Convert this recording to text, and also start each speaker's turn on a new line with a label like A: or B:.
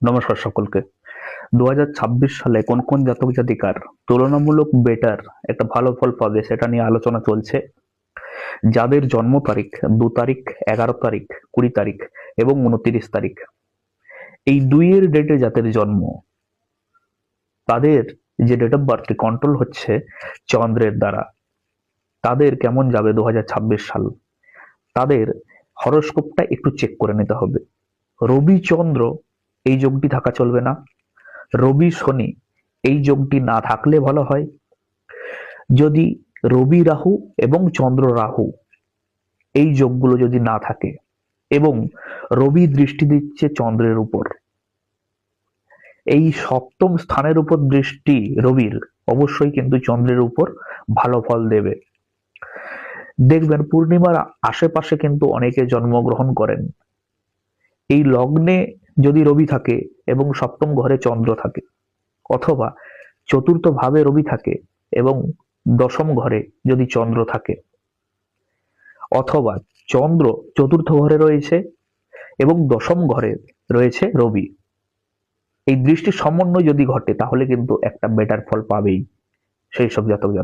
A: নমস্কার সকলকে। 2026 সালে কোন কোন জাতক জাতিকার তুলনামূলক বেটার একটা ভালো ফল পাবে সেটা নিয়ে আলোচনা চলছে। যাদের জন্ম তারিখ 2 তারিখ, 11 তারিখ, 20 তারিখ এবং 29 তারিখ, এই দুইয়ের ডেটে যাদের জন্ম, তাদের যে ডেট অফ বার্থ কন্ট্রোল হচ্ছে চন্দ্রের দ্বারা, তাদের কেমন যাবে 2026 সাল, তাদের হরোস্কোপটা একটু চেক করে নিতে হবে। রবি চন্দ্র এই যোগটি থাকা চলবে না। রবি শনি এই যোগটি না থাকলে ভালো হয়। যদি রবি রাহু এবং চন্দ্র রাহু এই যোগগুলো যদি না থাকে এবং রবি দৃষ্টি দিচ্ছে চন্দ্রের উপর, এই সপ্তম স্থানের উপর দৃষ্টি রবির অবশ্যই কিন্তু চন্দ্রের উপর ভালো ফল দেবে। দেখবেন পূর্ণিমার আশেপাশে কিন্তু অনেকে জন্মগ্রহণ করেন। এই লগ্নে যদি রবি থাকে এবং সপ্তম ঘরে চন্দ্র থাকে, অথবা চতুর্থ ভাবে রবি থাকে এবং দশম ঘরে যদি চন্দ্র থাকে, অথবা চন্দ্র চতুর্থ ঘরে রয়েছে এবং দশম ঘরে রয়েছে রবি, এই দৃষ্টির সমন্বয় যদি ঘটে তাহলে কিন্তু একটা বেটার ফল পাবেই সেই সব জাতক জাতিক।